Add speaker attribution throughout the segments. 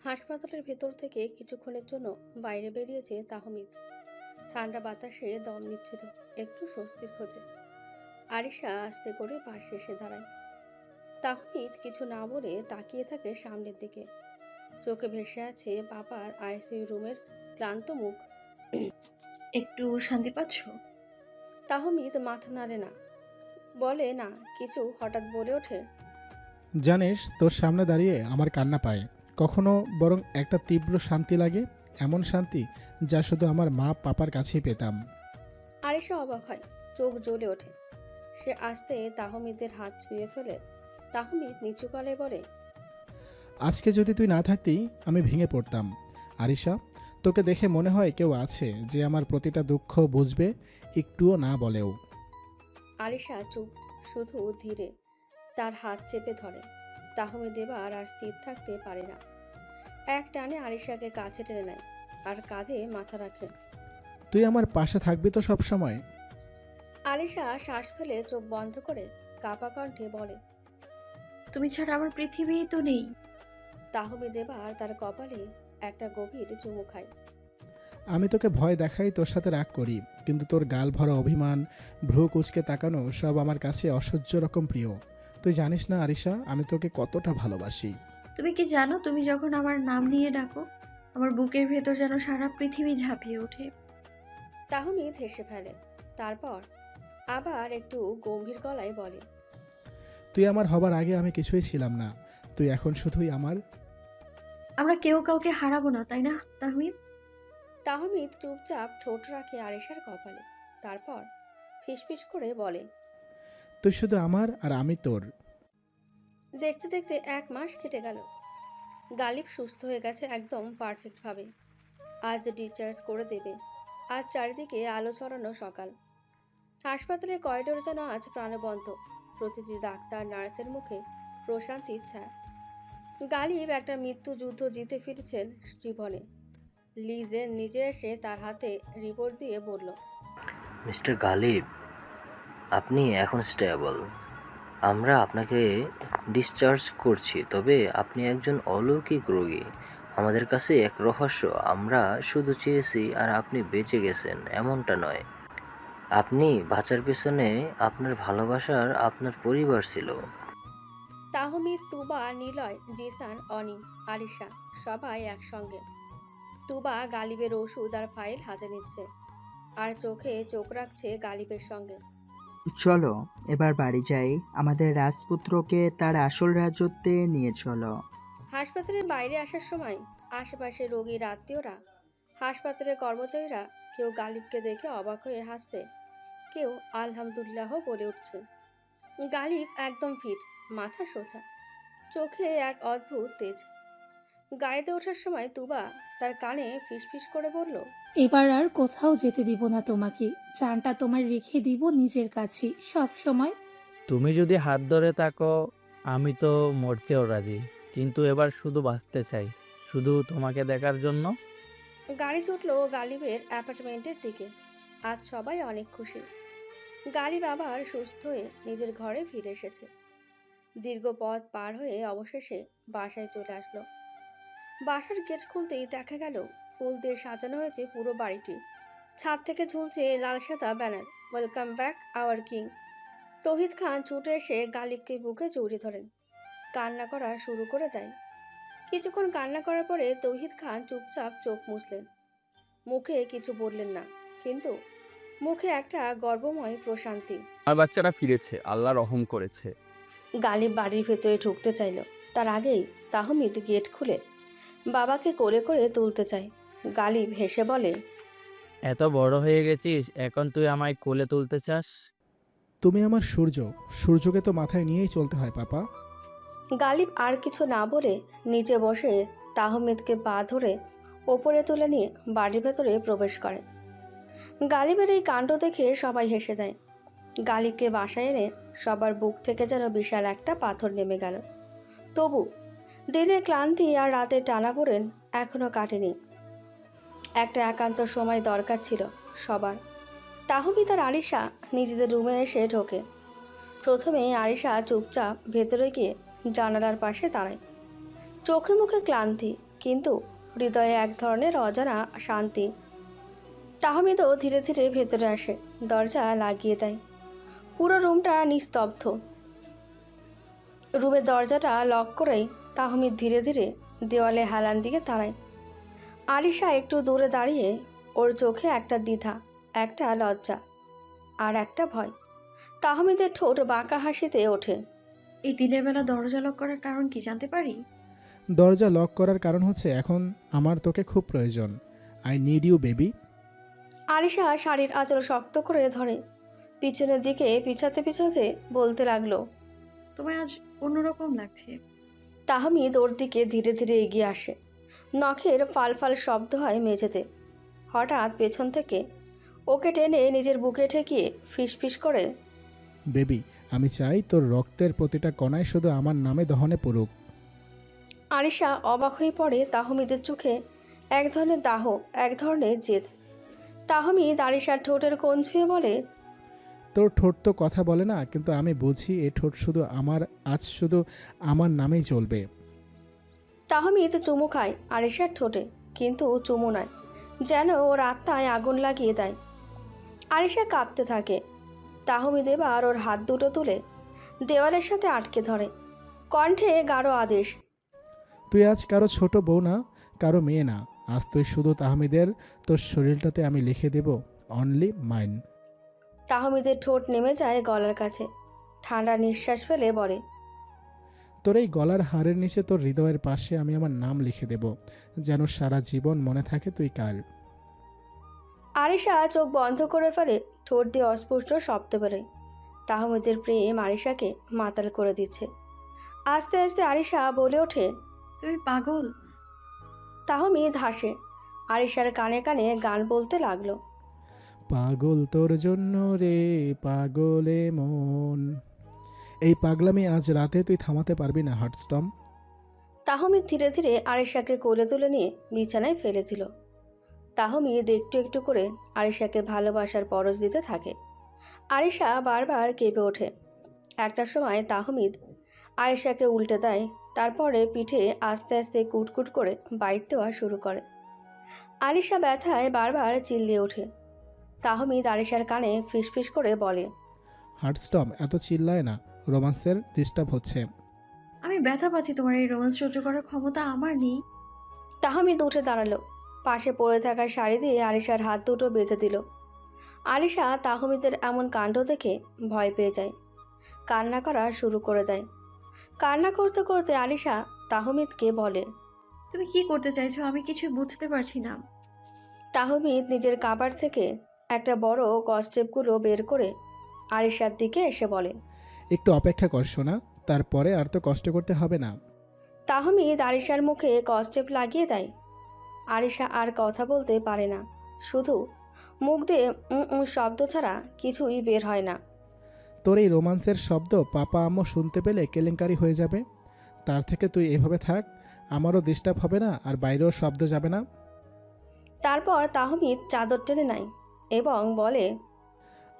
Speaker 1: হাসপাতালের ভেতর থেকে কিছুক্ষণের জন্য বাইরে বেরিয়েছে তাহমিদ। ঠান্ডা বাতাসে দম নিচ্ছিল, একটু স্বস্তির খোঁজে। আরিশা আস্তে করে পাশে এসে দাঁড়ায়। তাহমিদ কিছু না বলে তাকিয়ে থাকে সামনের দিকে। চোখে ভেসে আছে বাবার আইসিইউ রুমের ক্লান্ত মুখ।
Speaker 2: একটু শান্তি পাচ্ছ?
Speaker 1: তাহমিদ মাথা নাড়ে না, বলে না কিছু। হঠাৎ বলে ওঠে,
Speaker 3: জানিস, তোর সামনে দাঁড়িয়ে আমার কান্না পায় কখনো, বরং একটা তীব্র শান্তি লাগে। এমন শান্তি যা শুধু আমার মা পাপার কাছেই পেতাম।
Speaker 1: আরিশা অবাক হয়, চোখ জ্বলে ওঠে। সে আস্তে তাহমিদের হাত ছুঁয়ে ফেলে। তাহমিদ নিচু গলায় বলে,
Speaker 3: আজকে যদি তুই না থাকতি আমি ভেঙে পড়তাম। আরিশা, তোকে দেখে মনে হয় কেউ আছে যে আমার প্রতিটা দুঃখ বুঝবে, একটুও না বলেও।
Speaker 1: আরিশা চুপ, শুধু ধীরে তার হাত চেপে ধরে। তাহমিদ এবার আর স্থির থাকতে পারে না। এক টানে আরিশাকে কাছে টেনে নেয় আর কাঁধে মাথা রাখে।
Speaker 3: তুই আমার পাশে থাকবি তো সব সময়?
Speaker 1: আরিশা শ্বাস ফেলে চোখ বন্ধ করে কাঁপা কণ্ঠে বলে।
Speaker 2: তুমি ছাড়া আমার পৃথিবীই তো নেই।
Speaker 1: তাহমিদ এবার তার কপালে একটা গভীর চুমু খায়।
Speaker 3: আমি তোকে ভয় দেখাই, তোর সাথে রাগ করি, কিন্তু তোর গাল ভরা অভিমান, ভ্রু কুঁচকে তাকানো সব আমার কাছে অসহ্য রকম প্রিয়। তুই জানিস না আরিশা, আমি তোকে কতটা ভালোবাসি।
Speaker 2: তুমি কি জানো, তুমি যখন আমার নাম নিয়ে ডাকো, আমার বুকের ভেতর যেন সারা পৃথিবী ঝাঁপিয়ে ওঠে।
Speaker 1: তাহমিদ হেসে ফেলে, তারপর আবার একটু গম্ভীর গলায় বলে,
Speaker 3: তুই আমার হবার আগে আমি কিছুই ছিলাম না, তুই এখন শুধুই আমার।
Speaker 2: আমরা কেউ কাউকে হারাবো না, তাই না তাহমিদ?
Speaker 1: তাহমিদ চুপচাপ ঠোঁট রাখে আরিশার কপালে। তারপর ফিসফিস করে বলে,
Speaker 3: তুই শুধু আমার আর আমি তোর।
Speaker 1: দেখতে দেখতে 1 মাস কেটে গেল। গালিব সুস্থ হয়ে গেছে একদম পারফেক্টভাবে। আজ ডিসচার্জ করে দেবে। আজ চারিদিকে আলো ছড়ানো সকাল। হাসপাতালের করিডোর যেন আজ প্রাণবন্ত। প্রতিটি ডাক্তার নার্সের মুখে প্রশান্তির ছায়া। গালিব একটা মৃত্যু যুদ্ধ জিতে ফিরেছেন জীবনে। লিজেন নিজে এসে তার হাতে রিপোর্ট দিয়ে বলল,
Speaker 4: মিস্টার গালিব, আপনি এখন স্টেবল। আমরা আপনাকে ডিসচার্জ করছি, তবে আপনি একজন অলৌকিক রোগী। আমাদের কাছে এক রহস্য, আমরা শুধু চেয়েছি আর আপনি বেঁচে গেছেন এমনটা নয়। আপনি বাঁচার পেছনে আপনার ভালোবাসার আপনার পরিবার ছিল।
Speaker 1: তাহমিদ, তুবা, নিলয়, জিসান, অনি, আরিশা সবাই একসঙ্গে। তুবা গালিবের ওষুধ আর ফাইল হাতে নিচ্ছে আর চোখে চোখ রাখছে গালিবের সঙ্গে।
Speaker 5: চলো এবার বাড়ি যাই, আমাদের রাজপুত্রকে তার আসল রাজত্বে নিয়ে চলো।
Speaker 1: হাসপাতালের বাইরে আসার সময় আশেপাশে রোগীর আত্মীয়রা, হাসপাতালের কর্মচারীরা কেউ গালিবকে দেখে অবাক হয়ে হাসছে, কেউ আলহামদুলিল্লাহ বলে উঠছে। গালিব একদম ফিট, মাথা সোজা, চোখে এক অদ্ভুত তেজ। গাড়িতে ওঠার সময় তুবা তার কানে ফিসফিস করে বলল,
Speaker 6: এবার আর কোথাও যেতে দিব না তোমাকে। চানটা তোমার রেখে দিব নিজের কাছে সব সময়।
Speaker 7: তুমি যদি হাত ধরে থাকো আমি তো মরতেও রাজি, কিন্তু এবার শুধু বাঁচতে চাই, শুধু তোমাকে দেখার জন্য।
Speaker 1: গাড়ি ছুটল গালিবের অ্যাপার্টমেন্টের দিকে। আজ সবাই অনেক খুশি। গালিব আবার সুস্থ হয়ে নিজের ঘরে ফিরে এসেছে। দীর্ঘ পথ পার হয়ে অবশেষে বাসায় চলে আসলো। বাসার গেট খুলতেই দেখা গেল ফুল দিয়ে সাজানো হয়েছে পুরো বাড়িটি। ছাদ থেকে ঝুলছে লাল সাদা banner, welcome back our king. Tauhid Khan ছুটে এসে গালিবকে বুকে জড়িয়ে ধরেন, কান্না করা শুরু করে দেয়। কিছুক্ষণ কান্না করার পরে তৌহিদ খান চুপচাপ চোখ মুছলেন, মুখে কিছু বললেন না, কিন্তু মুখে একটা গর্বময় প্রশান্তি।
Speaker 8: আমার বাচ্চারা ফিরেছে, আল্লাহ রহম করেছে।
Speaker 1: গালিব বাড়ির ভেতরে ঢুকতে চাইল, তার আগেই তাহমিদ গেট খুলে বাবাকে কোলে করে তুলতে চায়। গালিব হেসে বলে,
Speaker 7: এত বড় হয়ে গেছিস, এখন তুই আমায় কোলে তুলতে চাস?
Speaker 3: তুমি আমার সূর্য, সূর্যকে তো মাথায় নিয়েই চলতে হয় পাপা।
Speaker 1: গালিব আর কিছু না বলে নিচে বসে তাহমিদকে পা ধরে ওপরে তুলে নিয়ে বাড়ির ভেতরে প্রবেশ করে। গালিবের এই কাণ্ড দেখে সবাই হেসে দেয়। গালিবকে বাসায় এনে সবার বুক থেকে যেন বিশাল একটা পাথর নেমে গেল। তবু দিনের ক্লান্তি আর রাতের টানাপোড়েন এখনও কাটেনি। একটা একান্ত সময় দরকার ছিল সবার। তাহমিদ আর আরিশা নিজেদের রুমে এসে ঢোকে। প্রথমে আরিশা চুপচাপ ভেতরে গিয়ে জানালার পাশে দাঁড়ায়। চোখে মুখে ক্লান্তি, কিন্তু হৃদয়ে এক ধরনের অজানা শান্তি। তাহমিদও ধীরে ধীরে ভেতরে আসে, দরজা লাগিয়ে দেয়। পুরো রুমটা নিস্তব্ধ। রুমের দরজাটা লক করেই তাহমিদ ধীরে ধীরে দেওয়ালে হেলান দিকে দাঁড়ায়। আরিশা একটু দূরে দাঁড়িয়ে, ওর চোখে একটা দ্বিধা, একটা লজ্জা আর একটা ভয়। তাহমিদের ঠোঁট বাঁকা হাসিতে ওঠে।
Speaker 2: এই দিনের বেলা দরজা লক করার কারণ কি জানতে পারি?
Speaker 3: দরজা লক করার কারণ হচ্ছে এখন আমার তোকে খুব প্রয়োজন। I need you baby.
Speaker 1: Arisha শাড়ির আঁচল শক্ত করে ধরে, পিছনের দিকে পিছাতে পিছাতে বলতে লাগলো।
Speaker 2: তোমায় আজ অন্যরকম লাগছে।
Speaker 1: তাহমিদ ওর দিকে ধীরে ধীরে এগিয়ে আসে। নখের ফাল ফাল শব্দ হয় মেঝেতে। হঠাৎ পেছন থেকে ওকে টেনে নিজের বুকে ঠেকিয়ে ফিসফিস করে,
Speaker 3: বেবি, আমি চাই তোর রক্তের প্রতিটা কণায় শুধু আমার নামে দহনে পড়ুক।
Speaker 1: আরিশা অবাক হয়ে পড়ে। তাহমিদের চোখে এক ধরনের দাহ, এক ধরনের জেদ। তাহমিদ আরিশার ঠোঁটের কোণ ছুঁয়ে বলে,
Speaker 3: তোর ঠোঁট তো কথা বলে না, কিন্তু আমি বুঝি এই ঠোঁট শুধু আজ শুধু আমার নামেই চলবে।
Speaker 1: তাহমিদ চুমু খায় আরিশার ঠোঁটে, কিন্তু চুমু নয়, যেন ওর আত্মায় আগুন লাগিয়ে দেয়। আরিশা কাঁপতে থাকে। তাহমিদ এবার ওর হাত দুটো তুলে দেওয়ালের সাথে আটকে ধরে, কণ্ঠে গাঢ় আদেশ।
Speaker 3: তুই আজ কারো ছোট বউ না, কারো মেয়ে না। আজ তুই শুধু তাহমিদের। তোর শরীরটাতে আমি লিখে দেব অনলি মাইন।
Speaker 1: তাহমিদের ঠোঁট নেমে যায় গলার কাছে, ঠান্ডা নিঃশ্বাস ফেলে বলে,
Speaker 3: তোর এই গলার হাড়ের নিচে তোর হৃদয়ের পাশে আমি আমার নাম লিখে দেব, যেন সারা জীবন মনে থাকে তুই কার।
Speaker 1: আরিশা চোখ বন্ধ করে ফেলে, ঠোঁট দিয়ে অস্পষ্ট শব্দ বেরোয়। তাহমিদের প্রেম আরিশাকে মাতাল করে দিচ্ছে। আস্তে আস্তে আরিশা বলে ওঠে,
Speaker 2: তুমি পাগল।
Speaker 1: তাহমিদ হাসে। আরিশার কানে কানে গান বলতে লাগলো।
Speaker 3: পাগল তোর জন্য রে পাগলে মন। এই পাগলামি আজ রাতে তুই থামাতে পারবি না হার্টস্টম।
Speaker 1: তাহমিদ ধীরে ধীরে আরিশাকে কোলে তুলে নিয়ে বিছানায় ফেলে দিল। তাহমিদ একটু একটু করে আরিশাকে ভালোবাসার পরশ দিতে থাকে। আরিশা বারবার কেঁপে ওঠে। একটা সময় তাহমিদ আরিশাকে উল্টে দেয়, তারপরে পিঠে আস্তে আস্তে কুটকুট করে বাইট দেওয়া শুরু করে। আরিশা ব্যথায় বারবার চিল্লিয়ে ওঠে। তাহমিদ আরিশার কানে ফিসফিস করে বলে,
Speaker 3: হার্টস্টম এত চিল্লায় না, রোমান্সের ডিস্টার্ব হচ্ছে।
Speaker 2: আমি ব্যথা পাচ্ছি, তোমার এই রোমান্স সহ্য করার ক্ষমতা আমার নেই।
Speaker 1: তাহমিদ উঠে দাঁড়ালো, পাশে পড়ে থাকা শাড়ি দিয়ে আরিশার হাত দুটো বেঁধে দিল। আরিশা তাহমিদের এমন কাণ্ড দেখে ভয় পেয়ে যায়, কান্না করা শুরু করে দেয়। কান্না করতে করতে আরিশা তাহমিদকে বলে,
Speaker 2: তুমি কি করতে চাইছো আমি কিছু বুঝতে পারছি না।
Speaker 1: তাহমিদ নিজের কাবার থেকে একটা বড় কস্টেপগুলো বের করে আরিশার দিকে এসে বলে।
Speaker 3: একটু অপেক্ষা কর সোনা, তারপরে আর তো কষ্ট করতে হবে না।
Speaker 1: তাহমিদ আরিশার মুখে কস্টেপ লাগিয়ে দেয়। আরিশা আর কথা বলতে পারে না, শুধু মুখ দিয়ে শব্দ ছাড়া কিছুই বের হয় না।
Speaker 3: তোর এই রোমান্সের শব্দ পাপা আম্মু শুনতে পেলে কেলেঙ্কারি হয়ে যাবে। তার থেকে তুই এভাবে থাক, আমারও ডিস্টার্ব হবে না আর বাইরেও শব্দ যাবে না।
Speaker 1: তারপর তাহমিদ চাদর টেনে নেয় এবং বলে,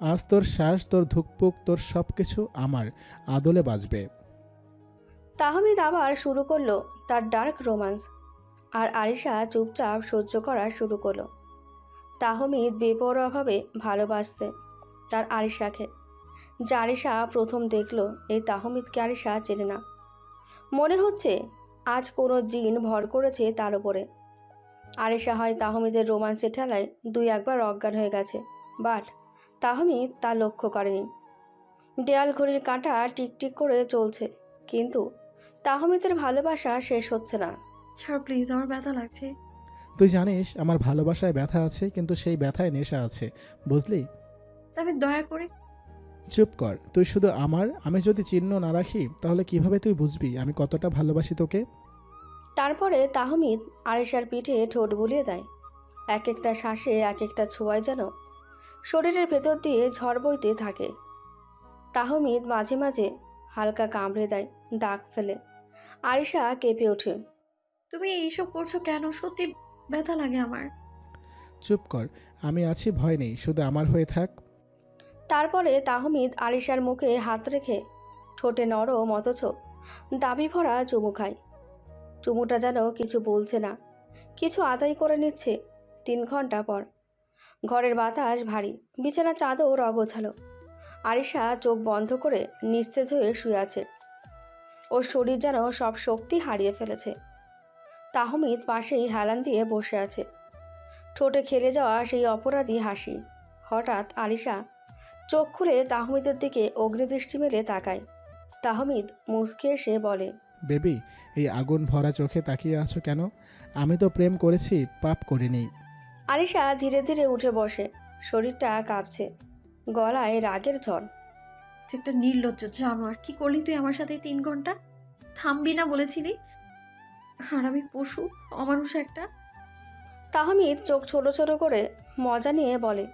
Speaker 3: আজ তোর শ্বাস, তোর ধুকপুক, তোর সব কিছু আমার আদলে বাজবে।
Speaker 1: তাহমিদ আবার শুরু করলো তার ডার্ক রোমান্স, আর আরিশা চুপচাপ সহ্য করা শুরু করলো। তাহমিদ বেপরোয়াভাবে ভালোবাসছে তার আরিশাকে। যে আরিশা প্রথম দেখলো, এই তাহমিদকে আরিশা চেনে না। মনে হচ্ছে আজ কোনো জিন ভর করেছে তার উপরে। আরিশা হয় তাহমিদের রোমান্সের ঠেলায় দুই একবার অজ্ঞান হয়ে গেছে, বাট তাহমিদ তা লক্ষ্য করেনি। দেয়াল ঘড়ির কাঁটা টিকটিক করে চলছে, কিন্তু তাহমিদের ভালোবাসা শেষ হচ্ছে না।
Speaker 2: ছাড়ো প্লিজ, আমার ব্যথা লাগছে।
Speaker 3: তুই জানিস আমার ভালোবাসায় ব্যথা আছে, কিন্তু সেই ব্যথায় নেশা আছে, বুঝলি?
Speaker 2: তবে দয়া করে।
Speaker 3: চুপ কর, তুই শুধু আমার। আমি যদি চিহ্ন না রাখি তাহলে কিভাবে তুই বুঝবি আমি কতটা ভালোবাসি তোকে?
Speaker 1: তারপরে তাহমিদ আরিশার পিঠে ঠোঁট বুলিয়ে দেয়। এক একটা শ্বাসে এক একটা ছোঁয়ায় যেন শরীরের ভেতর দিয়ে ঝড় বইতে থাকে। তাহমিদ মাঝে মাঝে হালকা কামড়ে দেয়, দাগ ফেলে। আরিশা কেঁপে ওঠে।
Speaker 2: তুমি এইসব করছো কেন? সত্যি ব্যথা লাগে আমার।
Speaker 3: চুপ কর, আমি আছি, ভয় নেই, শুধু আমার হয়ে থাক।
Speaker 1: তারপরে তাহমিদ আলিশার মুখে হাত রেখে ঠোঁটে নরম অথচ দাবি ভরা চুমু খায়। চুমুটা যেন কিছু বলছে না, কিছু আদায় করে নিচ্ছে। 3 ঘন্টা পর ঘরের বাতাস ভারী, বিছানা চাদর অগোছালো। আরিশা চোখ বন্ধ করে নিস্তেজ হয়ে শুয়ে আছে। ওর শরীর যেন সব শক্তি হারিয়ে ফেলেছে। তাহমিদ পাশেই হেলান দিয়ে বসে আছে, ঠোঁটে খেলে যাওয়া সেই অপরাধী হাসি। হঠাৎ আরিশা চোখ খুলে তাহমিদের দিকে অগ্নিদৃষ্টি মেলে তাকায়। তাহমিদ মুচকে এসে বলে,
Speaker 3: বেবি, এই আগুন ভরা চোখে তাকিয়ে আছো কেন? আমি তো প্রেম করেছি, পাপ করিনি।
Speaker 1: আরিশা ধীরে ধীরে উঠে বসে, শরীরটা কাঁপছে, গলায় রাগের ঝড়।
Speaker 2: তুই একটা নির্লজ্জ জানোয়ার, কি করলি তুই আমার সাথে 3 ঘন্টা? থামবি না বলেছিলি? আর আমি পশু, অমানুষ একটা।
Speaker 1: তাহমিদ চোখ ছোট ছোট করে মজা নিয়ে বলে,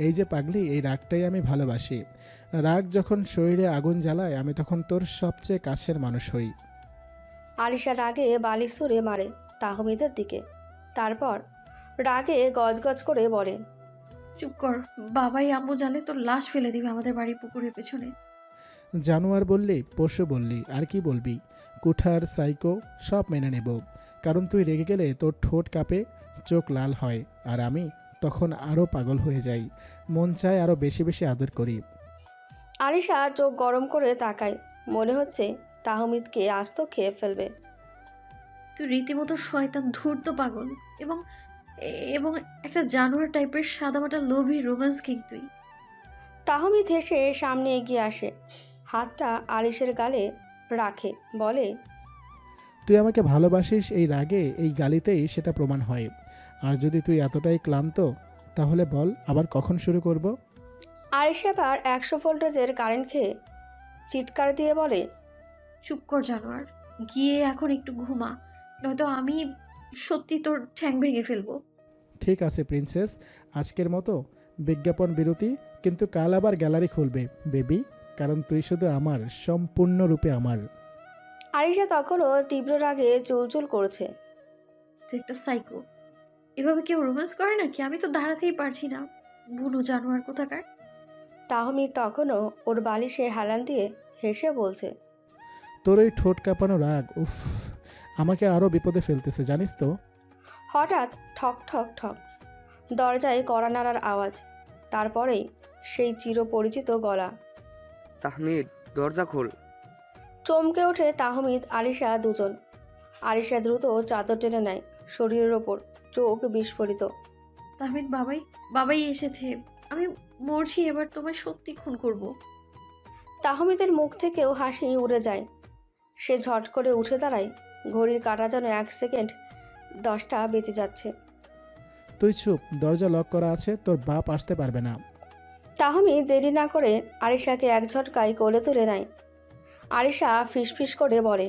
Speaker 3: এই যে পাগলি, এই রাগটাই আমি ভালোবাসি। রাগ যখন শরীরে আগুন জ্বালায় আমি তখন তোর সবচেয়ে কাছের মানুষ হই।
Speaker 1: আরিশা রাগে বালিশ ছুঁড়ে মারে তাহমিদের দিকে। তারপর রাগে গজগজ করে বলে,
Speaker 2: চুপ কর, বাবাই আম্মু জানলে তোর লাশ ফেলে দিবে আমাদের বাড়ির পুকুরের পেছনে।
Speaker 3: জানোয়ার বললি, পশু বললি, আর কি বলবি? কুঠার, সাইকো সব মেনে নেব, কারণ তুই রেগে গেলে তোর ঠোঁট কাঁপে, চোখ লাল হয়, আর আমি তখন আরও পাগল হয়ে যাই, মন চায় আরও বেশি বেশি আদর করি।
Speaker 1: আরিশা চোখ গরম করে তাকায়, মনে হচ্ছে তাহমিদকে আস্ত খেয়ে ফেলবে।
Speaker 2: তুই রীতিমতো শয়তান, ধূর্ত পাগল এবং এবং একটা জানোয়ার টাইপের সাদামাটা লোভী রোম্যান্স কিং তুই।
Speaker 1: তাহমিদ হেসে সামনে এগিয়ে আসে, হাতটা আরিশের গালে রাখে, বলে,
Speaker 3: তুই আমাকে ভালোবাসিস এই রাগে, এই গালিতেই সেটা প্রমাণ হয়। আর যদি তুই এতটাই ক্লান্ত, তাহলে বল আবার কখন শুরু করব?
Speaker 1: আরিশ এবার 100 ভোল্টেজের কারেন্ট খেয়ে চিৎকার দিয়ে বলে,
Speaker 2: চুপ কর জানোয়ার, গিয়ে এখন একটু ঘুমা, নয়তো আমি সত্যি তোর ঠ্যাং ভেঙে ফেলবো।
Speaker 3: ঠিক আছে প্রিন্সেস, আজকের মতো বিজ্ঞাপন বিরতি, কিন্তু কাল আবার গ্যালারি খুলবে বেবি, কারণ তুই শুধু আমার, সম্পূর্ণরূপে আমার।
Speaker 1: আরিশা তখনও তীব্র রাগে চুলচুল করছে।
Speaker 2: তুই একটা সাইকো, এভাবে কেউ রোম্যান্স করে নাকি? আমি তো দাঁড়াতেই পারছি না, বুনো জানোয়ার কোথাকার।
Speaker 1: তাহমিদ তখনও ওর বালিশে হেলান দিয়ে হেসে বলছে,
Speaker 3: তোর ওই ঠোঁট কাঁপানো রাগ, উফ, আমাকে আরও বিপদে ফেলতেছে জানিস তো।
Speaker 1: হঠাৎ ঠক ঠক ঠক দরজায় কড়া নাড়ার আওয়াজ, তারপরেই সেই চিরপরিচিত গলা।
Speaker 9: তাহমিদ, দরজা খোল।
Speaker 1: চমকে ওঠে তাহমিদ আরিশা দুজন। আরিশা দ্রুত চাদর টেনে নেয় শরীরের ওপর, চোখ বিস্ফোরিত।
Speaker 2: তাহমিদ, বাবাই বাবাই এসেছে, আমি মরছি, এবার তোমায় সত্যি খুন করব।
Speaker 1: তাহমিদের মুখ থেকেও হাসি উড়ে যায়। সে ঝট করে উঠে দাঁড়ায়, ঘড়ির কাঁটা যেন 1 সেকেন্ড 10টা বেঁচে যাচ্ছে।
Speaker 3: তুই চুপ, দরজা লক করা আছে, তোর বাপ আসতে পারবে না।
Speaker 1: তাহমিদ দেরি না করে আরিশাকে এক ঝটকায় কোলে তুলে নেয়। আরিশা ফিসফিস করে বলে,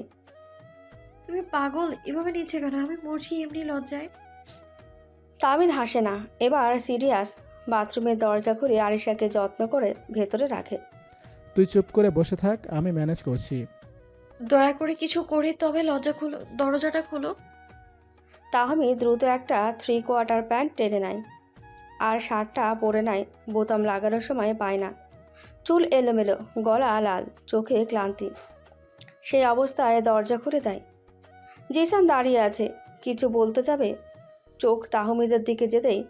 Speaker 2: তুমি পাগল, এভাবে নিচ্ছে কেন? আমি মরছি এমনি লজ্জায়।
Speaker 1: তাহমিদ হাসে না, এবার সিরিয়াস। বাথরুমের দরজা খুলে আরিশাকে যত্ন করে ভেতরে রাখে।
Speaker 3: তুই চুপ করে বসে থাক, আমি ম্যানেজ করছি।
Speaker 2: দয়া করে কিছু করে তবে লজ্জা খোলো, দরজাটা খোলো।
Speaker 1: তাহমিদ দ্রুত একটা 3/4 প্যান্ট টেনে নেয়, আর শার্টটা পরে নেয়। বোতাম লাগানোর সময় পায় না, চুল এলোমেলো, গলা লাল, চোখে ক্লান্তি। সেই অবস্থায় দরজা খুলে দেয়। জিসান দাঁড়িয়ে আছে, কিছু বলতে যাবে, চোখ তাহমিদের দিকে যেতেই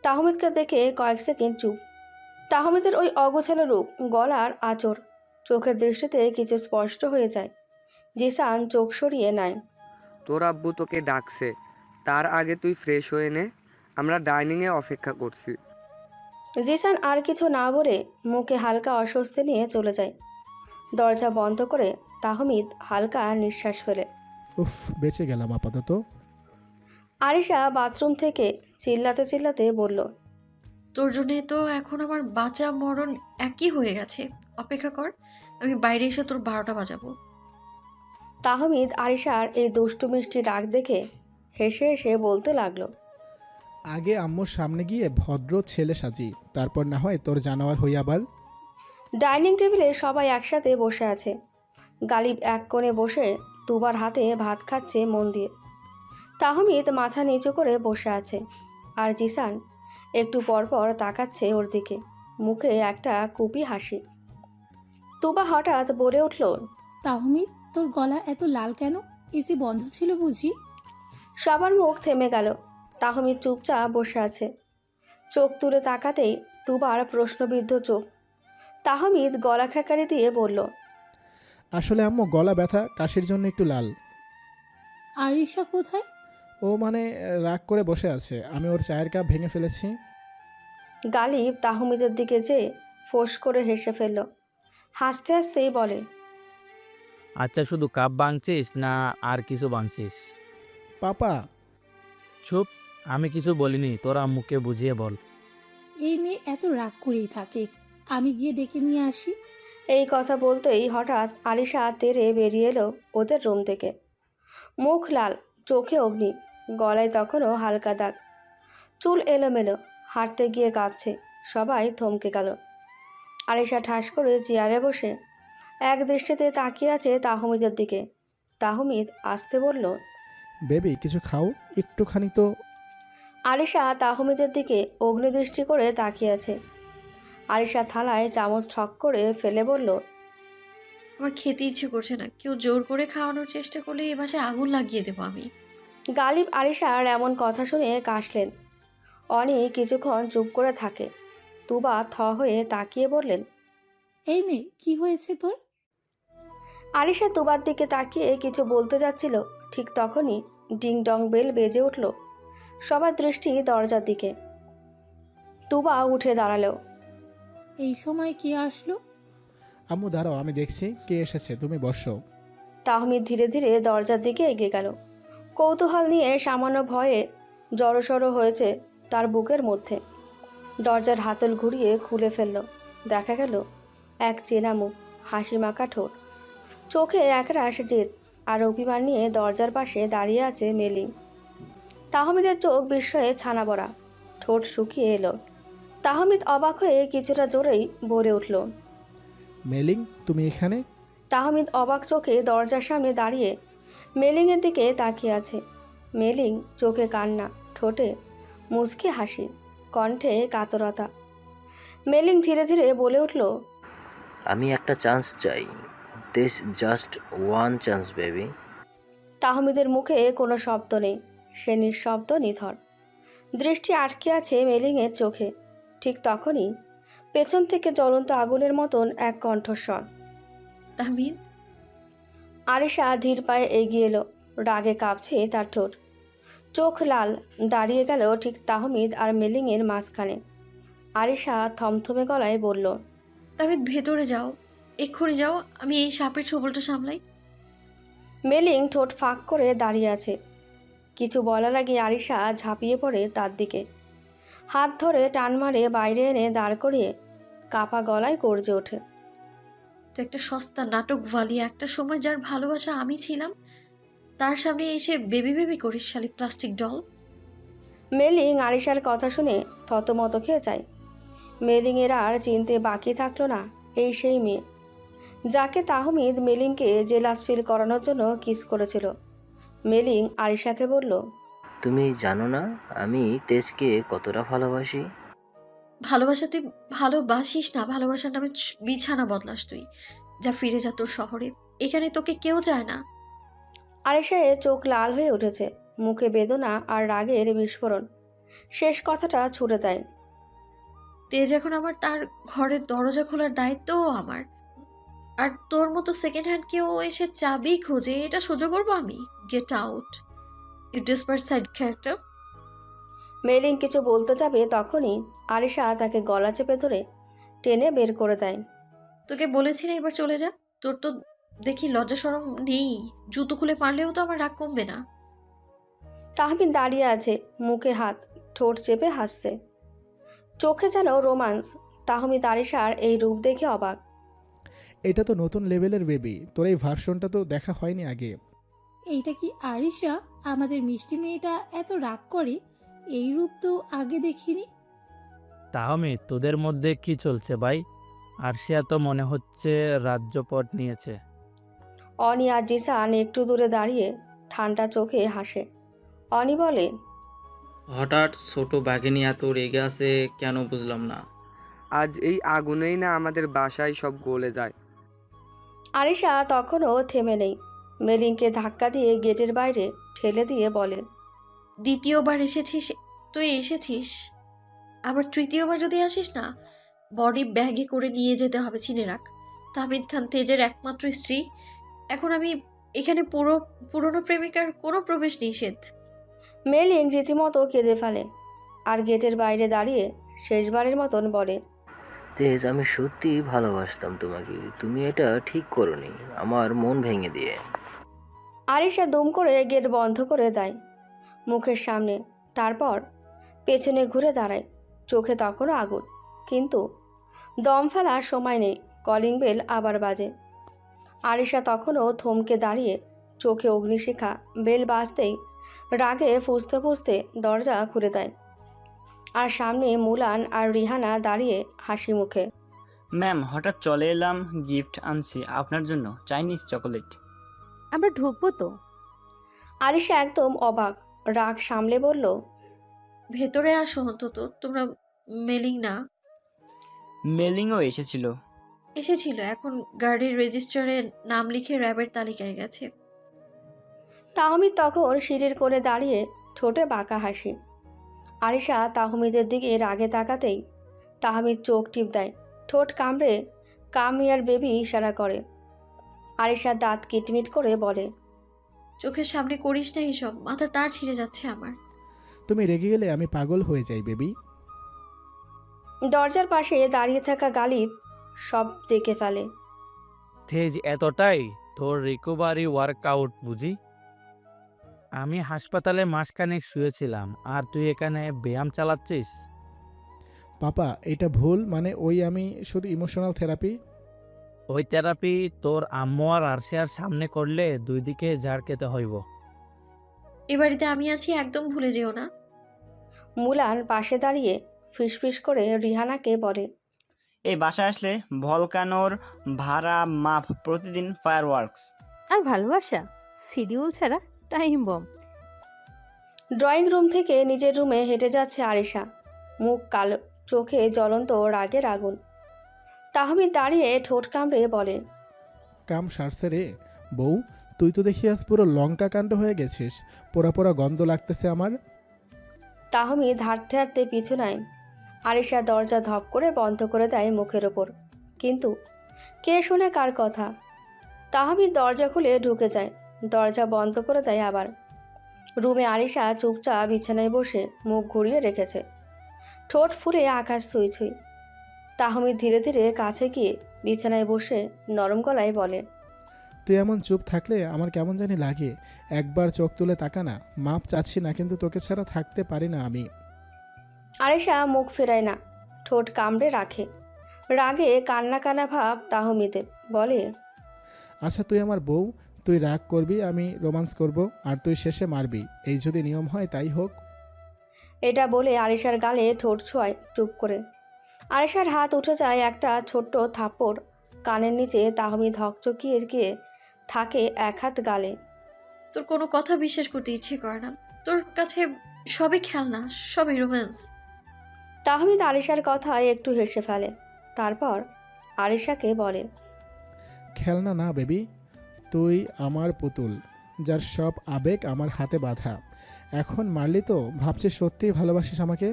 Speaker 1: তাহমিদকে দেখে কয়েক সেকেন্ড চুপ। তাহমিদের ওই অগোছালো রূপ, গলার আঁচড়, চোখের দৃষ্টিতে কিছু স্পষ্ট হয়ে যায়। জিসান চোখ সরিয়ে নেয়।
Speaker 9: তোর আব্বু তোকে ডাকছে, তার আগে তুই ফ্রেশ হয়ে নে, আমরা ডাইনিংয়ে অপেক্ষা করছি।
Speaker 1: জিসান আর কিছু না বলে মুখে হালকা অস্বস্তি নিয়ে চলে যায়। দরজা বন্ধ করে তাহমিদ হালকা নিঃশ্বাস ফেলে।
Speaker 3: উফ, বেঁচে গেলাম আপাতত।
Speaker 1: আরিশা বাথরুম থেকে চিল্লাতে চিল্লাতে বলল,
Speaker 2: তোর জন্যে তো এখন আমার বাঁচা মরণ একই হয়ে গেছে। অপেক্ষা কর, আমি বাইরে এসে তোর 12টা বাজাবো।
Speaker 1: তাহমিদ আরিশার এই দুষ্টু মিষ্টি রাগ দেখে হেসে হেসে বলতে লাগলো,
Speaker 3: আগে আম্মুর সামনে গিয়ে ভদ্র ছেলে সাজি, তারপর না হয় তোর জানোয়ার হই আবার।
Speaker 1: ডাইনিং টেবিলে সবাই একসাথে বসে আছে। গালিব এক কোণে বসে দুবার হাতে ভাত খাচ্ছে মন দিয়ে। তাহমিদ মাথা নিচু করে বসে আছে, আর জিসান একটু পরপর তাকাচ্ছে ওর দিকে। মুখে একটা কুপি হাসি। তুবা হঠাৎ বলে উঠল,
Speaker 6: তাহমিদ, তোর গলা এত লাল কেন? এসি বন্ধ ছিল বুঝি?
Speaker 1: সবার মুখ থেমে গেল। তাহমিদ চুপচাপ বসে আছে। চোখ তুলে তাকাতেই তুবার প্রশ্নবিদ্ধ চোখ। তাহমিদ গলা খেকারি দিয়ে বলল,
Speaker 3: আসলে আম্মু গলা ব্যথা কাশির জন্য একটু লাল।
Speaker 6: আরিশা কোথায়?
Speaker 3: ও মানে রাগ করে বসে আছে, আমি ওর চায়ের কাপ ভেঙে ফেলেছি।
Speaker 1: গালিব তাহমিদের দিকে যেয়ে ফোঁস করে হেসে ফেলল। হাসতে হাসতেই বলে,
Speaker 7: আচ্ছা, শুধু কাপ ভাঙছিস না আর কিছু ভাঙছিস?
Speaker 3: পাপা।
Speaker 7: চুপ, আমি কিছু বলিনি, তোরা মুখে বুঝিয়ে বল।
Speaker 6: এই মেয়ে এত রাগ করেই থাকে, আমি গিয়ে ডেকে নিয়ে আসি।
Speaker 1: এই কথা বলতেই হঠাৎ আলিশা তেরে বেরিয়ে এলো ওদের রুম থেকে। মুখ লাল, চোখে অগ্নি, গলায় তখনও হালকা দাগ, চুল এলোমেলো, হাঁটতে গিয়ে কাঁপছে। সবাই থমকে গেল। আলিশা ঠাস করে চেয়ারে বসে এক দৃষ্টিতে তাকিয়ে আছে তাহমিদের দিকে। তাহমিদ আসতে বলল,
Speaker 3: বেবি কিছু খাও একটুখানি তো।
Speaker 1: আলিশা তাহমিদের দিকে অগ্নিদৃষ্টি করে তাকিয়ে আছে। আলিশা থালায় চামচ ঠক করে ফেলে বলল,
Speaker 2: আমার খেতে ইচ্ছে করছে না, কেউ জোর করে খাওয়ানোর চেষ্টা করলে এ বাসায় আগুন লাগিয়ে দেবো আমি।
Speaker 1: গালিব আলিশার এমন কথা শুনে কাশলেন। অনি কিছুক্ষণ চুপ করে থাকে। তুবা থ হয়ে তাকিয়ে বললেন,
Speaker 6: এই মেয়ে, কি হয়েছে তোর?
Speaker 1: আলিশা তুবার দিকে তাকিয়ে কিছু বলতে যাচ্ছিল, ঠিক তখনই ডিং ডং বেল বেজে উঠল। সবার দৃষ্টি দরজার দিকে। তুবা উঠে দাঁড়ালো।
Speaker 6: এই সময় কে আসলো?
Speaker 3: আম্মু দাঁড়াও, আমি দেখছি কে এসেছে, তুমি বসো।
Speaker 1: তাহমিদ ধীরে ধীরে দরজার দিকে এগিয়ে গেল। কৌতূহল নিয়ে সামান্য ভয়ে জড়সড় হয়েছে তার বুকের মধ্যে। দরজার হাতল ঘুরিয়ে খুলে ফেলল। দেখা গেল এক চেনা মুখ, হাসি মাখা ঠোঁট, চোখে একরাশ জেদ আর অভিমান নিয়ে দরজার পাশে দাঁড়িয়ে আছে মেলিং। তাহমিদের চোখ বিস্ময়ে ছানা বড়া, ঠোঁট শুকিয়ে এলো। তাহমিদ অবাক হয়ে কিছুটা জোরেই বলে উঠল,
Speaker 3: মেলিং তুমি এখানে?
Speaker 1: তাহমিদ অবাক চোখে দরজার সামনে দাঁড়িয়ে মেলিংয়ের দিকে তাকিয়ে আছে। মেলিং চোখে কান্না, ঠোঁটে মুচকি হাসি, কণ্ঠে কাতরতা। মেলিং ধীরে ধীরে বলে উঠল,
Speaker 4: আমি একটা চান্স চাই। This just one chance baby.
Speaker 1: তাহমিদের মুখে কোনো শব্দ নেই। সে নিঃশব্দ নিথর, দৃষ্টি আটকে আছে মেলিংয়ের চোখে। ঠিক তখনই পেছন থেকে জ্বলন্ত আগুনের মতন এক কণ্ঠস্বর।
Speaker 2: তাহমিদ।
Speaker 1: আরিশা ধীর পায়ে এগিয়ে এলো। রাগে কাঁপছে তার ঠোঁট, চোখ লাল। দাঁড়িয়ে গেল ঠিক তাহমিদ আর মেলিংয়ের মাঝখানে। আরিশা থমথমে গলায় বলল,
Speaker 2: তাহমিদ ভেতরে যাও, এক্ষুনি যাও, আমি এই সাপের ছোবলটা সামলাই।
Speaker 1: মেলিং ঠোঁট ফাঁক করে দাঁড়িয়ে আছে। কিছু বলার আগে আরিশা ঝাঁপিয়ে পড়ে তার দিকে, হাত ধরে টান মারে বাইরে এনে দাঁড় করিয়ে কাপা গলায় গর্জে ওঠে,
Speaker 2: তো একটা সস্তা নাটক ভালি, একটা সময় যার ভালোবাসা আমি ছিলাম, তার সামনে এসে বেবি বেবি করিস শালি প্লাস্টিক ডল।
Speaker 1: মেলিং আরিশার কথা শুনে থতমত খেয়ে যায়। মেলিংয়ের আর চিনতে বাকি থাকলো না এই সেই মেয়ে যাকে তাহমিদ মেলিংকে জেলাস ফিল করানোর জন্য কিস করেছিল। মেলিং আরিশাকে বলল,
Speaker 4: তুমি জানো না আমি তেজকে কতটা ভালোবাসি?
Speaker 2: ভালোবাসা তুই ভালোবাসিস না, ভালোবাসার নামে বিছানা বদলাস তুই। যা ফিরে যা তোর শহরে, এখানে তোকে কেউ যায় না।
Speaker 1: আরিশায়ের চোখ লাল হয়ে উঠেছে, মুখে বেদনা আর রাগের বিস্ফোরণ। শেষ কথাটা ছুড়ে দেয়,
Speaker 2: তেজ এখন আমার, তার ঘরের দরজা খোলার দায়িত্বও আমার। আর তোর মতো সেকেন্ড হ্যান্ড কেউ এসে চাবি খোঁজে, এটা সহ্য করবো আমি? Get out, you desperate side character.
Speaker 1: মেলিং কিছু বলতে যাবে তখনই আরিশা তাকে গলা চেপে ধরে টেনে বের করে দেয়।
Speaker 2: তোকে বলেছি না এবার চলে যা, তোর তো দেখি লজ্জা শরম নেই, জুতো খুলে পারলেও তো আমার রাগ কমবে না।
Speaker 1: তাহমিদ দাঁড়িয়ে আছে, মুখে হাত, ঠোঁট চেপে হাসছে, চোখে যেন রোমান্স। তাহমিদ আরিশার এই রূপ দেখে অবাক।
Speaker 3: এটা তো নতুন লেভেলের বেবি, তোর এই ভার্সনটা তো দেখা হয়নি আগে।
Speaker 6: এইটা কি আরিশা? আমাদের মিষ্টি মেয়েটা এত রাগ করে, এই রূপ তো আগে দেখিনি।
Speaker 7: তাহমিদ, তোদের মধ্যে কি চলছে ভাই? আরশিয়া তো মনে হচ্ছে রাজ্যপট নিয়েছে।
Speaker 1: অনি আর জিসান একটু দূরে দাঁড়িয়ে ঠান্ডা চোখে হাসে। অনি বলে,
Speaker 10: হঠাৎ ছোট বাঘিনী এত রেগে আছে কেন বুঝলাম না।
Speaker 9: আজ এই আগুনেই না আমাদের বাসায় সব গলে যায়।
Speaker 1: আরিশা তখনও থেমে নেই। মেলিংকে ধাক্কা দিয়ে গেটের বাইরে ঠেলে দিয়ে বলে,
Speaker 2: দ্বিতীয়বার এসেছিস, তুই এসেছিস, আবার তৃতীয়বার যদি আসিস না, বডি ব্যাগে করে নিয়ে যেতে হবে, চিনে রাখ। তাহমিদ খান তেজের একমাত্র স্ত্রী, এখন আমি এখানে পুরনো প্রেমিকার কোনো প্রবেশ নিষেধ।
Speaker 1: মেলিং রীতিমতো কেঁদে ফেলে আর গেটের বাইরে দাঁড়িয়ে শেষবারের মতন বলে,
Speaker 4: তেজ, আমি সত্যি ভালোবাসতাম তোমাকে, তুমি এটা ঠিক করোনি আমার মন ভেঙে দিয়ে।
Speaker 1: আরিশা দুম করে গেট বন্ধ করে দেয় মুখের সামনে। তারপর পেছনে ঘুরে দাঁড়ায়। চোখে তখনও আগুন, কিন্তু দম ফেলার সময় নেই। কলিং বেল আবার বাজে। আরিশা তখনও থমকে দাঁড়িয়ে, চোখে অগ্নিশিখা। বেল বাজতেই রাগে ফুঁসতে ফুঁসতে দরজা খুলে দেয়। আর সামনে মুলান আর রিহানা দাঁড়িয়ে হাসি মুখে।
Speaker 10: ম্যাম, হঠাৎ চলে এলাম, গিফট আনছি আপনার জন্য, চাইনিজ চকোলেট।
Speaker 11: আমরা ঢুকবো তো?
Speaker 1: আরিশা একদম অবাক, রাগ সামলে বলল,
Speaker 2: ভেতরে আসো অন্তত, তোমরা মেলিং না?
Speaker 10: মেলিংও এসেছিল।
Speaker 2: এসেছিল, এখন গাড়ির রেজিস্টারে নাম লিখে র্যাবের তালিকায় গেছে।
Speaker 1: তাহমিদ তখন সিঁড়ির কোণে দাঁড়িয়ে, ঠোঁটে বাঁকা হাসি। আরিশা তাহমিদের দিকে রাগে তাকাতেই তাহমিদ চোখ টিপ দেয়, ঠোঁট কামড়ে কাম ইয়ার বেবি ইশারা করে। আরিশা দাঁত কিটমিট করে বলে,
Speaker 2: চোখের সামনে করিস না এসব, মাথার তার ছিঁড়ে যাচ্ছে আমার।
Speaker 3: তুমি রেগে গেলে আমি পাগল হয়ে যাই বেবি।
Speaker 1: দরজার পাশে দাঁড়িয়ে থাকা গালিব সব দেখে ফেলে।
Speaker 7: তেজ, এতটাই তোর রিকভারি ওয়ার্কআউট বুঝি? আমি হাসপাতালে মাসখানেক শুয়েছিলাম আর তুই এখানে ব্যায়াম চালাচ্ছিস?
Speaker 3: পাপা, এটা ভুল, মানে ওই আমি শুধু ইমোশনাল থেরাপি।
Speaker 7: ওই থেরাপি তোর আম্মু আর আরশিয়ার সামনে করলে দুই দিকে ঝাড় খেতে হইব।
Speaker 2: এ বাড়িতে আমি আছি, একদম ভুলে যেও না।
Speaker 1: মুলান পাশে দাঁড়িয়ে ফিসফিস করে রিহানাকে বলে,
Speaker 10: এই বাসায় আসলে ভলকানোর ভাড়া মাপ, প্রতিদিন ফায়ারওয়ার্কস।
Speaker 11: আর ভালোবাসা শিডিউল ছাড়া টাইম বম।
Speaker 1: ড্রয়িং রুম থেকে নিজের রুমে হেঁটে যাচ্ছে আরিশা, মুখ কালো, চোখে জ্বলন্ত রাগের আগুন। তাহমিদ দাঁড়িয়ে ঠোঁট কামড়ে বলে,
Speaker 3: কাম সারছে রে বউ, তুই তো দেখি আজ পুরো লঙ্কা কাণ্ড হয়ে গেছিস, পোড়া পোড়া গন্ধ লাগতেছে আমার।
Speaker 1: তাহমিদ হাঁটতে হাঁটতে পিছু নেয়। আরিশা দরজা ধপ করে বন্ধ করে দেয় মুখের ওপর। কিন্তু কে শোনে কার কথা? তাহমিদ দরজা খুলে ঢুকে যায়, দরজা বন্ধ করে দেয় আবার। রুমে আরিশা চুপচাপ বিছানায় বসে মুখ ঘুরিয়ে রেখেছে, ঠোঁট ফুলে আকাশ ছুঁই ছুঁই। তাহমিদ ধীরে ধীরে কাছে গিয়ে বিছানায় বসে নরম গলায় বলে,
Speaker 3: তুই এমন চুপ থাকলে আমার কেমন জানি লাগে। একবার চোখ তুলে তাকা না, মাপ চাচ্ছি না, কিন্তু তোকে ছাড়া থাকতে পারি না আমি।
Speaker 1: আরিশা মুখ ফেরায় না, ঠোঁট কামড়ে রাখে। রাগে কান্না কান্না ভাব তাহমিদে, বলে,
Speaker 3: আচ্ছা তুই আমার বউ, তুই রাগ করবি, আমি রোমান্স করব, আর তুই শেষে মারবি, এই যদি নিয়ম হয় তাই হোক।
Speaker 1: এটা বলে আরিশার গালে ঠোঁট ছোঁয়ায় চুপ করে। আরিশার হাত উঠে যায় একটা ছোট্ট থাপ্পড় কানের নিচে। তাহমিদ হকচকিয়ে গিয়ে থাকে এক হাত গালে।
Speaker 2: তোর কোনো কথা বিশ্বাস করতে ইচ্ছে করে না, তোর কাছে সবই খেলনা, সবই রোম্যান্স।
Speaker 1: তাহমিদ আরিশার কথায় একটু হেসে ফেলে, তারপর আরিশাকে বলে,
Speaker 3: খেলনা না বেবি, তুই আমার পুতুল, যার সব আবেগ আমার হাতে বাঁধা। এখন মারলি তো ভাবছিস সত্যিই ভালোবাসিস আমাকে।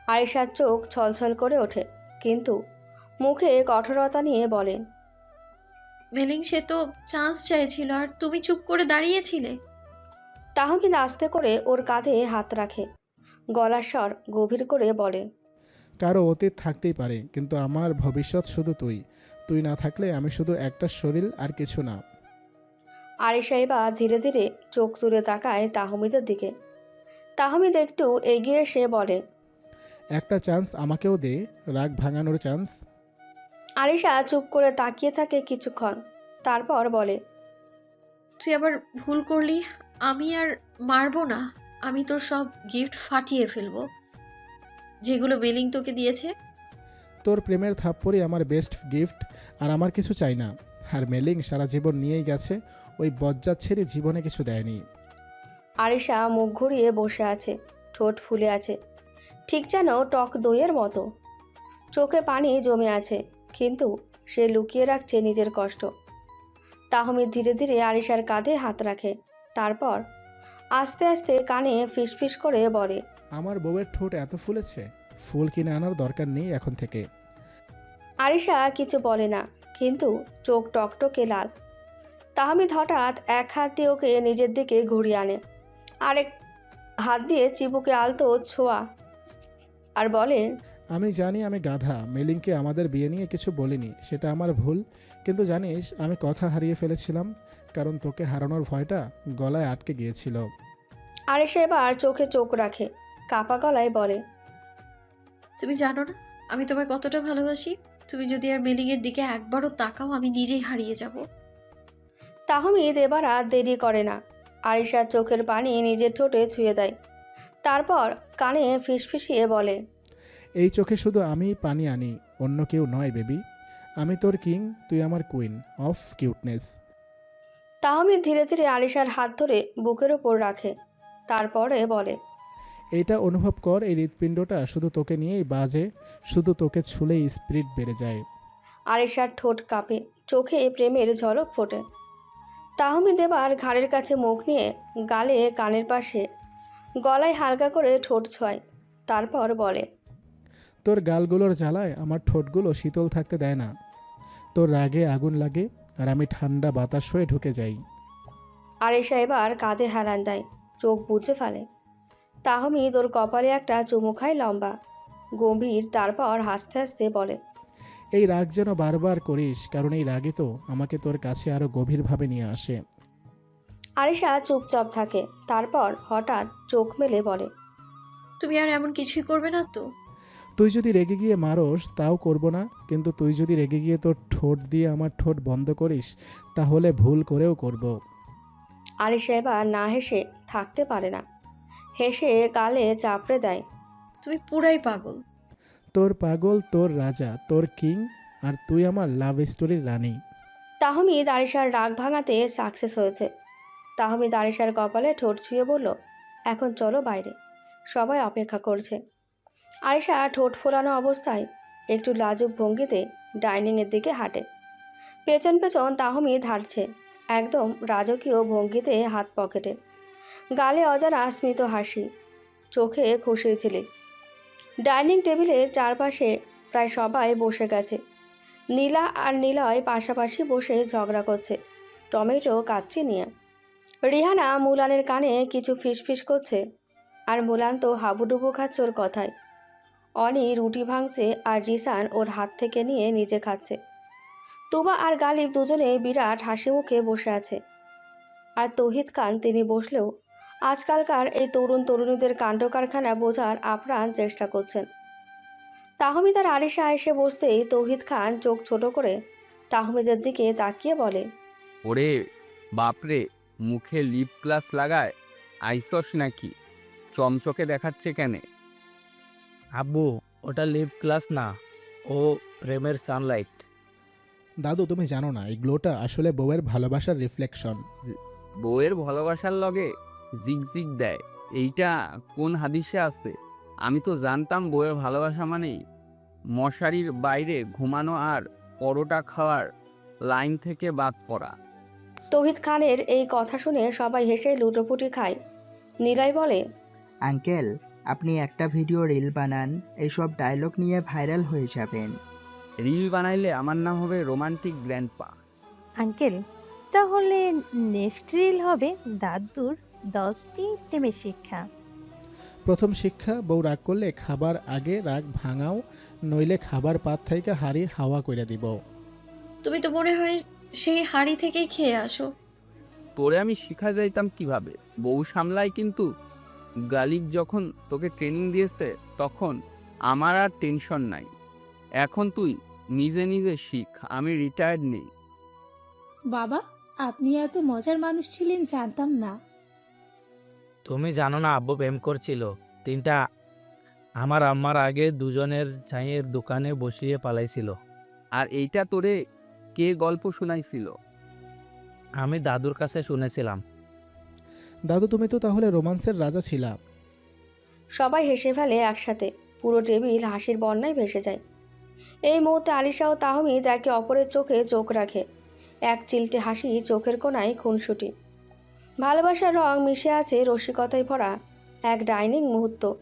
Speaker 1: আরিশার চোখ ছলছল করে ওঠে, কিন্তু মুখে কঠোরতা নিয়ে বলে,
Speaker 2: মেলিং সে তো চান্স চাইছিল আর তুমি চুপ করে দাঁড়িয়েছিলে।
Speaker 1: তাহমিদ আস্তে করে ওর কাঁধে হাত রাখে, গলার স্বর গভীর করে বলে,
Speaker 3: কারো অতীত থাকতেই পারে, কিন্তু আমার ভবিষ্যৎ শুধু তুই। তুই না থাকলে আমি শুধু একটা শরীর আর কিছু না।
Speaker 1: আরিশা এবার ধীরে ধীরে চোখ তুলে তাকায় তাহমিদের দিকে। তাহমিদ একটু এগিয়ে এসে বলে,
Speaker 3: একটা চান্স আমাকেও দে, রাগ ভাঙানোর চান্স।
Speaker 1: আরিশা চুপ করে তাকিয়ে থাকে কিছুক্ষণ, তারপর বলে,
Speaker 2: তুই আবার ভুল করলি, আমি আর মারবো না, আমি তোর সব গিফট ফাটিয়ে ফেলবো যেগুলো মেলিং তোকে দিয়েছে।
Speaker 3: তোর প্রেমের থাপ্পড়ই আমার বেস্ট গিফট, আর আমার কিছু চাই না। আর মেলিং সারা জীবন নিয়েই গেছে, ওই বজ্জাত ছেড়ে জীবনে কিছু দেয়নি।
Speaker 1: আরিশা মুখ ঘুরিয়ে বসে আছে, ঠোঁট ফুলে আছে, ঠিক যেন টক দইয়ের মতো। চোখে পানি জমে আছে, কিন্তু সে লুকিয়ে রাখছে নিজের কষ্ট। তাহমিদ ধীরে ধীরে আরিশার কাঁধে হাত রাখে, তারপর আস্তে আস্তে কানে ফিসফিস করে বলে,
Speaker 3: আমার বউয়ের ঠোঁট এত ফুলেছে, ফুল কিনে আনার দরকার নেই এখন থেকে।
Speaker 1: আরিশা কিছু বলে না, কিন্তু চোখ টকটকে লাল। তাহমিদ হঠাৎ এক হাত দিয়ে ওকে নিজের দিকে ঘুরিয়ে আনে, আরেক হাত দিয়ে চিবুকে আলতো ছোঁয়া আর বলে,
Speaker 3: আমি জানি আমি গাধা, মেলিংকে আমাদের বিয়ে নিয়ে কিছু বলিনি, সেটা আমার ভুল। কিন্তু জানিস আমি কথা হারিয়ে ফেলেছিলাম, কারণ তোকে হারানোর ভয়টা গলায় আটকে গিয়েছিল।
Speaker 1: আরিশা এবার চোখে চোখ রাখে, কাপা গলায় বলে,
Speaker 2: তুমি জানো না আমি তোমায় কতটা ভালোবাসি। তুমি যদি আর মেলিংয়ের দিকে একবারও তাকাও, আমি নিজেই হারিয়ে যাব।
Speaker 1: তাহমিদ এবার আর দেরি করে না, আরিশার চোখের পানি নিজের ঠোঁটে ছুঁয়ে দেয়, তারপর কানে ফিসফিসিয়ে বলে,
Speaker 3: এই চোখে শুধু আমি পানি আনি, অন্য কেউ নয় বেবি। আমি তোর কিং, তুই আমার কুইন অফ কিউটনেস।
Speaker 1: তাহমিদ ধীরে ধীরে আরিশার হাত ধরে বুকের ওপর রাখে, তারপরে বলে,
Speaker 3: এইটা অনুভব কর, এই হৃৎপিণ্ডটা শুধু তোকে নিয়েই বাজে, শুধু তোকে ছুলেই স্পিরিট বেড়ে যায়।
Speaker 1: আরিশার ঠোঁট কাঁপে, চোখে প্রেমের ঝলক ফোটে। তাহমিদ এবার ঘাড়ের কাছে মুখ নিয়ে গালে কানের পাশে গলায় হালকা করে ঠোঁট ছোঁয়, তারপর বলে,
Speaker 3: তোর গালগুলোর জ্বালায় আমার ঠোঁটগুলো শীতল থাকতে দেয় না। তোর রাগে আগুন লাগে, আর আমি ঠান্ডা বাতাস হয়ে ঢুকে যাই।
Speaker 1: আরিশা এবার কাঁধে হেলান দেয়, চোখ বুজে ফেলে। তাহমিদ ওর কপালে একটা চুমু খায় লম্বা, গম্ভীর, তারপর হাসতে হাসতে বলে,
Speaker 3: এই রাগ যেন বারবার করিস, কারণ এই রাগই তো আমাকে তোর কাছে আরো গভীরভাবে নিয়ে আসে।
Speaker 1: আরিশা চুপচাপ থাকে, তারপর হঠাৎ চোখ মেলে বলে,
Speaker 2: তুমি আর এমন কিছুই করবে না তো?
Speaker 3: তুই যদি রেগে গিয়ে মারোস তাও করব না, কিন্তু তুই যদি রেগে গিয়ে তোর ঠোঁট দিয়ে আমার ঠোঁট বন্ধ করিস, তাহলে ভুল করেও করব।
Speaker 1: আরিশা এবার না হেসে থাকতে পারে না, হেসে গালে চাপড়ে দেয়।
Speaker 2: তুমি পুরাই পাগল।
Speaker 3: তোর পাগল, তোর রাজা, তোর কিং, আর তুই আমার লাভ স্টোরির রানী।
Speaker 1: তাহমিদ আরিশার রাগ ভাঙাতে সাকসেস হয়েছে। তাহমিদ আরিশার কপালে ঠোঁট ছুঁয়ে বলল, এখন চলো বাইরে, সবাই অপেক্ষা করছে। আরিশা ঠোঁট ফোলানো অবস্থায় একটু লাজুক ভঙ্গিতে ডাইনিংয়ের দিকে হাঁটে। পেছন পেছন তাহমিদ হাঁটছে, একদম রাজকীয় ভঙ্গিতে, হাত পকেটে, গালে অজানা স্মিত হাসি, চোখে খুশির ঝিলিক। ডাইনিং টেবিলে চারপাশে প্রায় সবাই বসে গেছে। নীলা আর নিলয় পাশাপাশি বসে ঝগড়া করছে টমেটো কাচ্চি নিয়ে। রিহানা মুলানের কানে কিছু ফিসফিস করছে, আর মুলান তো হাবুডুবু খাচ্ছে ওর কথায়। অনি রুটি ভাঙছে, আর জিসান ওর হাত থেকে নিয়ে নিজে খাচ্ছে। তুবা আর গালিব দুজনে বিরাট হাসি মুখে বসে আছে। আর তৌহিদ খান, তিনি বসলেও আজকালকার এই তরুণ তরুণীদের কাণ্ড কারখানা বোঝার আপ্রাণ চেষ্টা করছেন। তাহমিদ আর আরিশা এসে বসতেই তৌহিদ খান চোখ ছোট করে তাহমিদের দিকে তাকিয়ে বলে,
Speaker 8: ওরে বাপরে, মুখে লিপ গ্লাস লাগায় আইসস নাকি? চমচকে দেখাচ্ছে কেনে?
Speaker 7: আব্বু, ওটা লিপ গ্লাস না, ও প্রেমের সানলাইট।
Speaker 3: দাদু, তুমি জানো না এই গ্লোটা আসলে বউয়ের ভালোবাসার রিফ্লেকশন।
Speaker 8: বউয়ের ভালোবাসার লগে জিগ জিগ দেয়, এইটা কোন হাদিসে আছে? আমি তো জানতাম বউয়ের ভালোবাসা মানেই মশারির বাইরে ঘুমানো আর পরোটা খাওয়ার লাইন থেকে বাদ পড়া।
Speaker 1: তৌহিদ খানের এই কথা শুনে সবাই হেসে লুটোপুটি খায়। নিলয় বলে,
Speaker 5: আঙ্কেল, আপনি একটা ভিডিও রিল বানান, এইসব ডায়লগ নিয়ে ভাইরাল হয়ে যাবেন।
Speaker 8: রিল বানাইলে আমার নাম হবে রোমান্টিক গ্র্যান্ডপা।
Speaker 11: আঙ্কেল, তাহলে নেক্সট রিল হবে দাদুর 10টি প্রেমের শিক্ষা।
Speaker 3: প্রথম শিক্ষা, বউ রাগ করলে খাবার আগে রাগ ভাঙাও, নইলে খাবার পাত থেকে হাড়ি হাওয়া কইরা দিব।
Speaker 2: তুমি তো মনে হয় সেই হাড়ি থেকেই খেয়ে আসো।
Speaker 8: তোরে আমি শিখা যাইতাম কিভাবে বউ সামলাই, কিন্তু গালিব যখন তোকে ট্রেনিং দিয়েছে তখন আমার আর টেনশন নাই। এখন তুই নিজে নিজে শিখ, আমি রিটায়ার্ড নেই।
Speaker 6: বাবা, আপনি এত মজার মানুষ ছিলেন জানতাম না।
Speaker 7: তুমি জানো না আব্বু প্রেম করছিল। তিনটা আমার আম্মার আগে দুজনের চায়ের দোকানে বসিয়ে পালাইছিল।
Speaker 8: আর এইটা তোরে কে গল্প শোনাইছিল?
Speaker 7: আমি দাদুর কাছে শুনেছিলাম।
Speaker 3: দাদু, তুমি তো তাহলে রোমান্সের রাজা ছিলা।
Speaker 1: সবাই হেসে ফেলে একসাথে, পুরো টেবিল হাসির বন্যায় ভেসে যায়। এই মুহূর্তে আলিশা ও তাহমিদ একে অপরের চোখে চোখ রাখে। এক চিলটে হাসি চোখের কোণায় খুনসুটি। ভালোবাসার রং মিশে আছে রসিকতায় ভরা এক ডাইনিং মুহূর্ত।